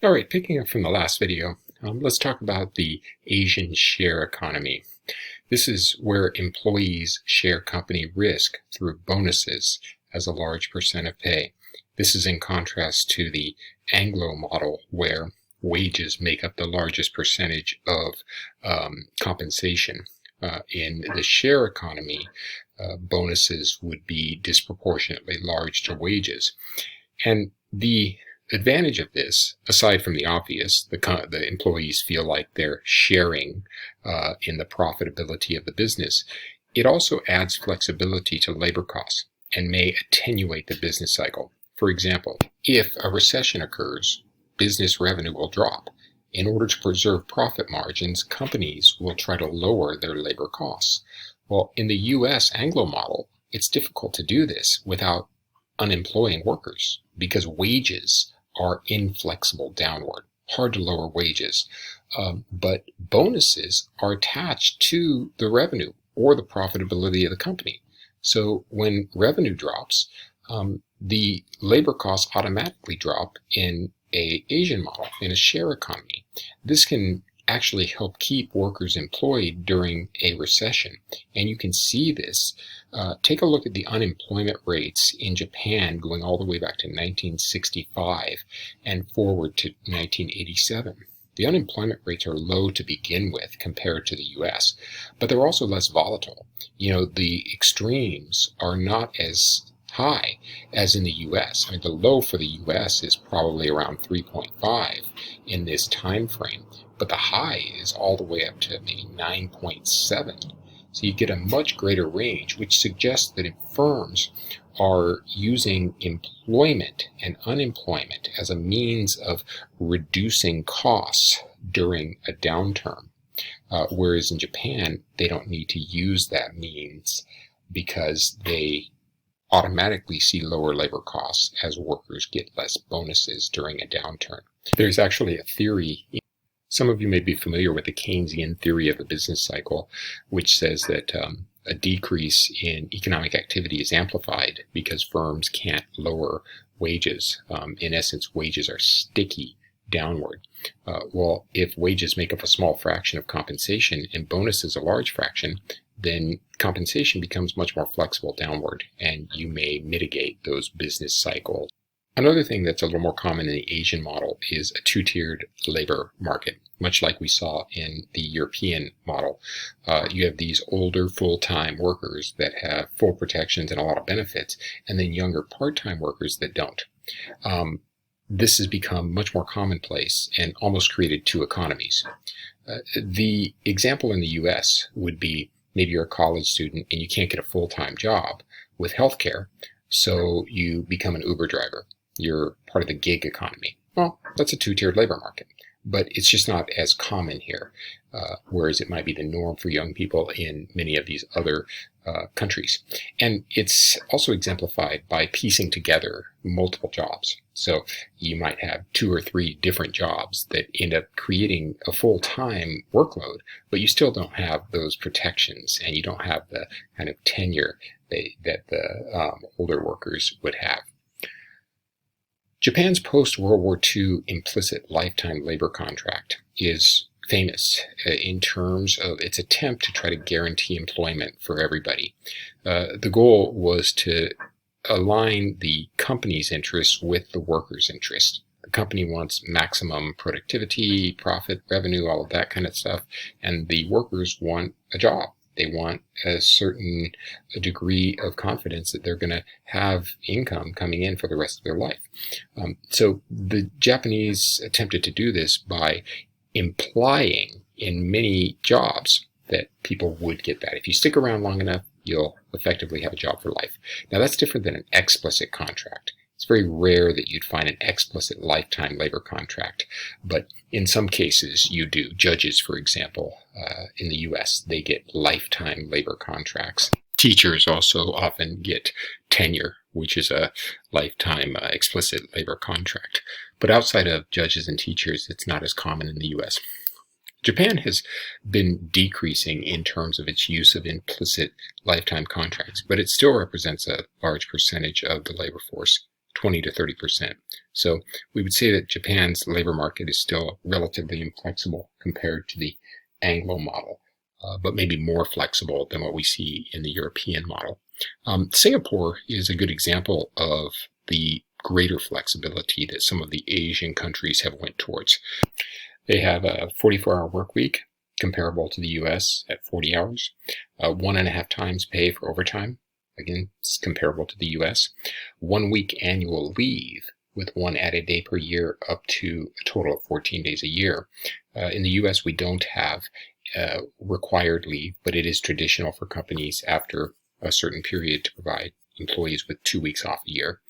All right, picking up from the last video, let's talk about the Asian share economy. This is where employees share company risk through bonuses as a large percent of pay. This is in contrast to the Anglo model, where wages make up the largest percentage of compensation. In the share economy, bonuses would be disproportionately large to wages. And the advantage of this, aside from the obvious, the employees feel like they're sharing in the profitability of the business, it also adds flexibility to labor costs and may attenuate the business cycle. For example, if a recession occurs, business revenue will drop. In order to preserve profit margins, companies will try to lower their labor costs. Well, in the US Anglo model, it's difficult to do this without unemploying workers because wages are inflexible downward, hard to lower wages. But bonuses are attached to the revenue or the profitability of the company. So when revenue drops, the labor costs automatically drop in an Asian model, in a share economy. This can actually help keep workers employed during a recession. And you can see this. Take a look at the unemployment rates in Japan going all the way back to 1965 and forward to 1987. The unemployment rates are low to begin with compared to the US, but they're also less volatile. The extremes are not as high as in the US. I mean, the low for the US is probably around 3.5 in this time frame, but the high is all the way up to maybe 9.7. So you get a much greater range, which suggests that if firms are using employment and unemployment as a means of reducing costs during a downturn, whereas in Japan, they don't need to use that means because they automatically see lower labor costs as workers get less bonuses during a downturn. There's actually a theory. Some of you may be familiar with the Keynesian theory of the business cycle, which says that a decrease in economic activity is amplified because firms can't lower wages. In essence, wages are sticky downward. Well, if wages make up a small fraction of compensation and bonuses a large fraction, then compensation becomes much more flexible downward, and you may mitigate those business cycles. Another thing that's a little more common in the Asian model is a two-tiered labor market, much like we saw in the European model. You have these older full-time workers that have full protections and a lot of benefits, and then younger part-time workers that don't. This has become much more commonplace and almost created two economies. The example in the US would be maybe you're a college student and you can't get a full-time job with healthcare, so you become an Uber driver. You're part of the gig economy. Well, that's a two-tiered labor market, but it's just not as common here, whereas it might be the norm for young people in many of these other countries. And it's also exemplified by piecing together multiple jobs. So you might have 2 or 3 different jobs that end up creating a full-time workload, but you still don't have those protections and you don't have the kind of tenure that the older workers would have. Japan's post-World War II implicit lifetime labor contract is famous in terms of its attempt to try to guarantee employment for everybody. The goal was to align the company's interests with the workers' interests. The company wants maximum productivity, profit, revenue, all of that kind of stuff, and the workers want a job. They want a certain degree of confidence that they're going to have income coming in for the rest of their life. So the Japanese attempted to do this by implying in many jobs that people would get that. If you stick around long enough, you'll effectively have a job for life. Now that's different than an explicit contract. It's very rare that you'd find an explicit lifetime labor contract, but in some cases you do. Judges, for example, in the US, they get lifetime labor contracts. Teachers also often get tenure, which is a lifetime explicit labor contract. But outside of judges and teachers, it's not as common in the US. Japan has been decreasing in terms of its use of implicit lifetime contracts, but it still represents a large percentage of the labor force. 20 to 30%. So we would say that Japan's labor market is still relatively inflexible compared to the Anglo model, but maybe more flexible than what we see in the European model. Singapore is a good example of the greater flexibility that some of the Asian countries have went towards. They have a 44-hour work week, comparable to the US at 40 hours, 1.5 times pay for overtime, again, it's comparable to the US, 1 week annual leave with 1 added day per year up to a total of 14 days a year. In the US, we don't have required leave, but it is traditional for companies after a certain period to provide employees with 2 weeks off a year.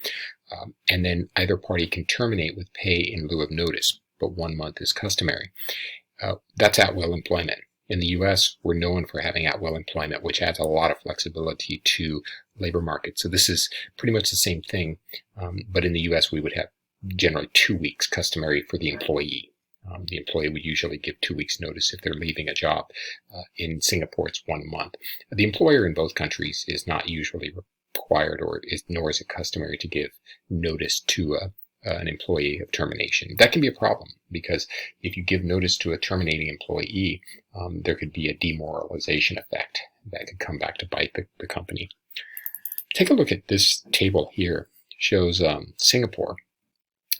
And then either party can terminate with pay in lieu of notice, but 1 month is customary. That's at-will employment. In the U.S., we're known for having at-will employment, which adds a lot of flexibility to labor market. So this is pretty much the same thing, but in the U.S., we would have generally 2 weeks customary for the employee. The employee would usually give 2 weeks notice if they're leaving a job. In Singapore, it's 1 month. The employer in both countries is not usually required, nor is it customary to give notice to an employee of termination. That can be a problem because if you give notice to a terminating employee, there could be a demoralization effect that could come back to bite the company. Take a look at this table here. It shows Singapore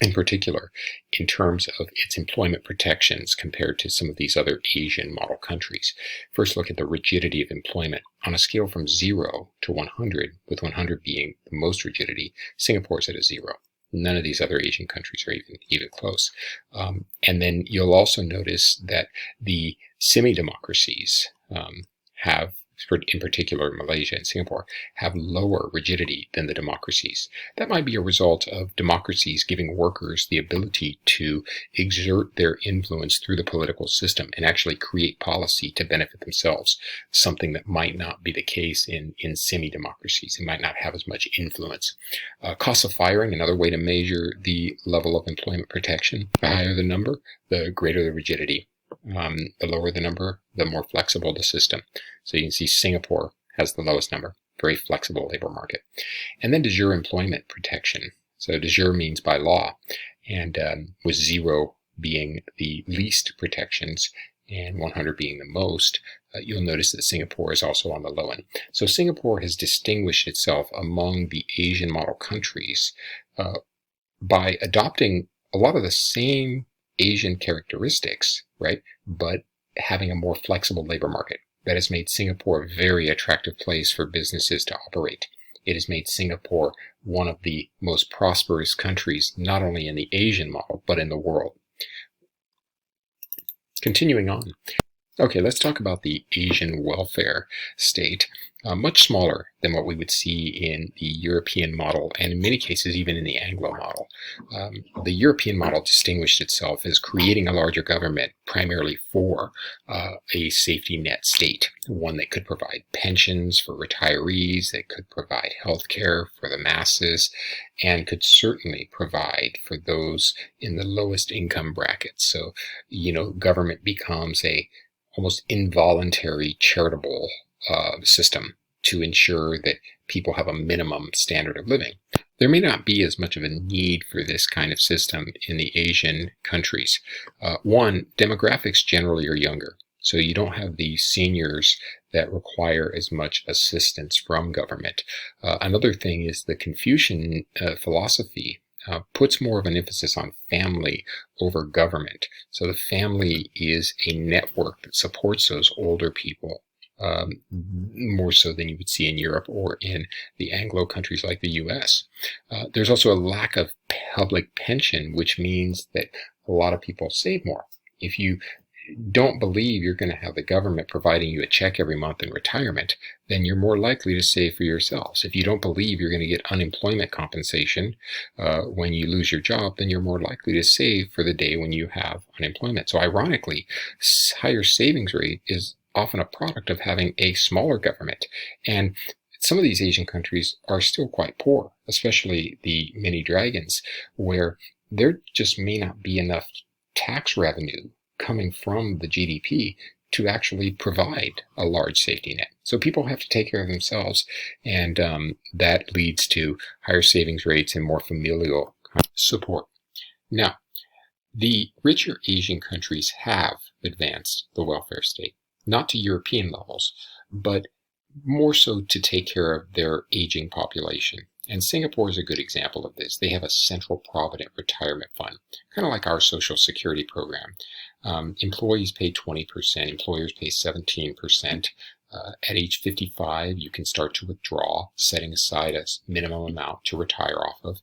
in particular in terms of its employment protections compared to some of these other Asian model countries. First, look at the rigidity of employment. On a scale from 0 to 100, with 100 being the most rigidity, Singapore is at a 0. None of these other Asian countries are even close. And then you'll also notice that the semi-democracies have, in particular Malaysia and Singapore, have lower rigidity than the democracies. That might be a result of democracies giving workers the ability to exert their influence through the political system and actually create policy to benefit themselves, something that might not be the case in semi-democracies. They might not have as much influence. Cost of firing, another way to measure the level of employment protection. The higher the number, the greater the rigidity. The lower the number, the more flexible the system. So you can see Singapore has the lowest number, very flexible labor market. And then de jure employment protection. So de jure means by law, and with 0 being the least protections and 100 being the most, you'll notice that Singapore is also on the low end. So Singapore has distinguished itself among the Asian model countries by adopting a lot of the same Asian characteristics, right? But having a more flexible labor market. That has made Singapore a very attractive place for businesses to operate. It has made Singapore one of the most prosperous countries, not only in the Asian model, but in the world. Continuing on. Okay, let's talk about the Asian welfare state. Much smaller than what we would see in the European model, and in many cases even in the Anglo model. The European model distinguished itself as creating a larger government primarily for a safety net state, one that could provide pensions for retirees, that could provide health care for the masses, and could certainly provide for those in the lowest income brackets. So, government becomes a almost involuntary charitable system to ensure that people have a minimum standard of living. There may not be as much of a need for this kind of system in the Asian countries. One, demographics generally are younger, so you don't have the seniors that require as much assistance from government. Another thing is the Confucian philosophy puts more of an emphasis on family over government. So the family is a network that supports those older people, more so than you would see in Europe or in the Anglo countries like the US. There's also a lack of public pension, which means that a lot of people save more. If you don't believe you're going to have the government providing you a check every month in retirement, then you're more likely to save for yourselves. If you don't believe you're going to get unemployment compensation when you lose your job, then you're more likely to save for the day when you have unemployment. So ironically, higher savings rate is often a product of having a smaller government. And some of these Asian countries are still quite poor, especially the mini dragons, where there just may not be enough tax revenue coming from the GDP to actually provide a large safety net. So people have to take care of themselves, and that leads to higher savings rates and more familial support. Now, the richer Asian countries have advanced the welfare state, not to European levels, but more so to take care of their aging population. And Singapore is a good example of this. They have a central provident retirement fund, kind of like our Social Security program. Employees pay 20%, employers pay 17%. At age 55, you can start to withdraw, setting aside a minimum amount to retire off of.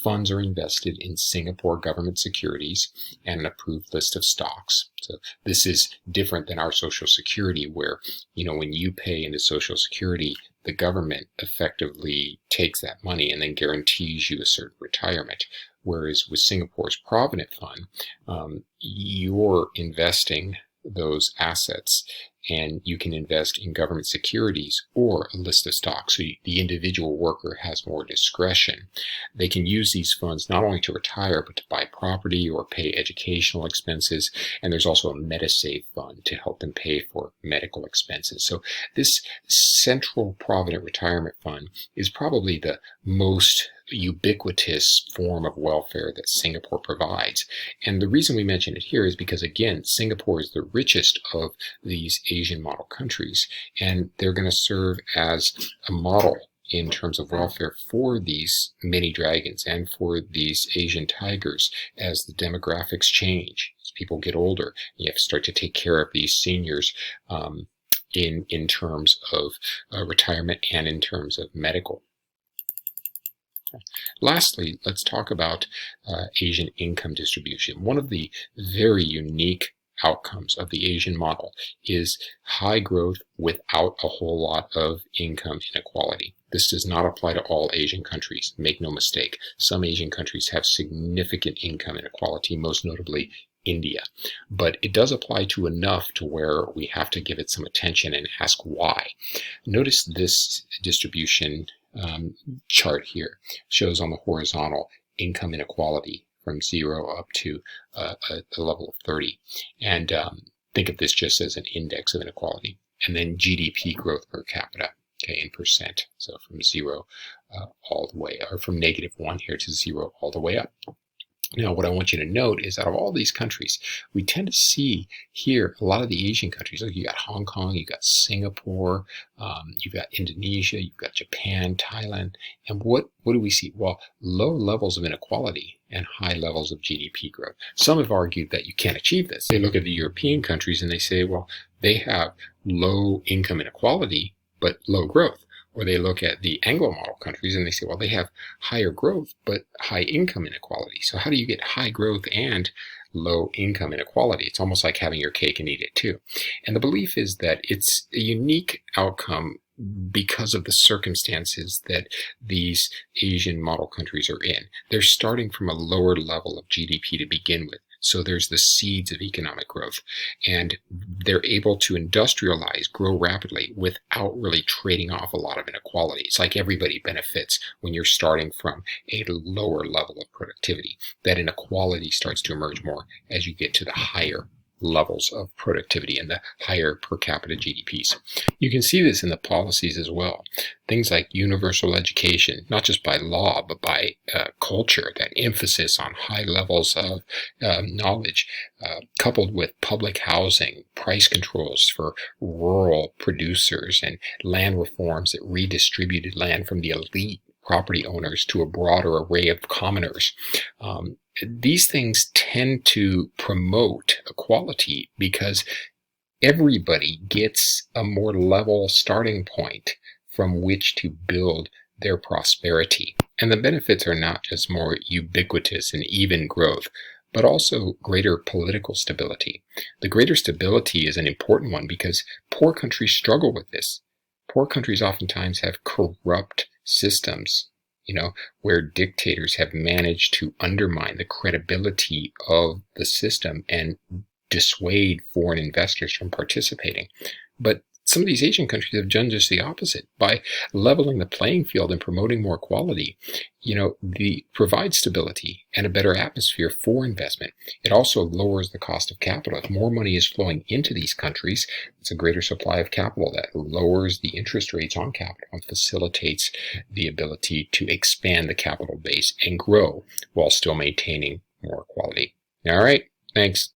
Funds are invested in Singapore government securities and an approved list of stocks. So this is different than our Social Security, where, when you pay into Social Security, the government effectively takes that money and then guarantees you a certain retirement. Whereas with Singapore's Provident Fund, you're investing those assets, and you can invest in government securities or a list of stocks. So the individual worker has more discretion. They can use these funds not only to retire, but to buy property or pay educational expenses. And there's also a MediSave fund to help them pay for medical expenses. So this central provident retirement fund is probably the most ubiquitous form of welfare that Singapore provides. And the reason we mention it here is because, again, Singapore is the richest of these Asian model countries, and they're going to serve as a model in terms of welfare for these mini dragons and for these Asian tigers as the demographics change. As people get older, you have to start to take care of these seniors in terms of retirement and in terms of medical. Lastly, let's talk about Asian income distribution. One of the very unique outcomes of the Asian model is high growth without a whole lot of income inequality. This does not apply to all Asian countries. Make no mistake. Some Asian countries have significant income inequality, most notably India. But it does apply to enough to where we have to give it some attention and ask why. Notice this distribution chart here shows on the horizontal income inequality from 0 up to a level of 30. And think of this just as an index of inequality. And then GDP growth per capita, okay, in percent. So from 0 all the way, or from -1 here to 0 all the way up. Now, what I want you to note is out of all these countries, we tend to see here a lot of the Asian countries. Like you got Hong Kong, you got Singapore, you've got Indonesia, you've got Japan, Thailand. And what do we see? Well, low levels of inequality and high levels of GDP growth. Some have argued that you can't achieve this. They look at the European countries and they say, well, they have low income inequality, but low growth. Or they look at the Anglo model countries and they say, well, they have higher growth, but high income inequality. So how do you get high growth and low income inequality? It's almost like having your cake and eat it too. And the belief is that it's a unique outcome because of the circumstances that these Asian model countries are in. They're starting from a lower level of GDP to begin with. So there's the seeds of economic growth, and they're able to industrialize, grow rapidly without really trading off a lot of inequality. It's like everybody benefits when you're starting from a lower level of productivity. That inequality starts to emerge more as you get to the higher levels of productivity and the higher per capita GDPs. You can see this in the policies as well. Things like universal education, not just by law, but by culture, that emphasis on high levels of knowledge, coupled with public housing, price controls for rural producers, and land reforms that redistributed land from the elite property owners to a broader array of commoners. These things tend to promote equality because everybody gets a more level starting point from which to build their prosperity. And the benefits are not just more ubiquitous and even growth, but also greater political stability. The greater stability is an important one because poor countries struggle with this. Poor countries oftentimes have corrupt systems, where dictators have managed to undermine the credibility of the system and dissuade foreign investors from participating. But some of these Asian countries have done just the opposite by leveling the playing field and promoting more equality. Provides stability and a better atmosphere for investment. It also lowers the cost of capital. If more money is flowing into these countries, it's a greater supply of capital that lowers the interest rates on capital and facilitates the ability to expand the capital base and grow while still maintaining more equality. All right, thanks.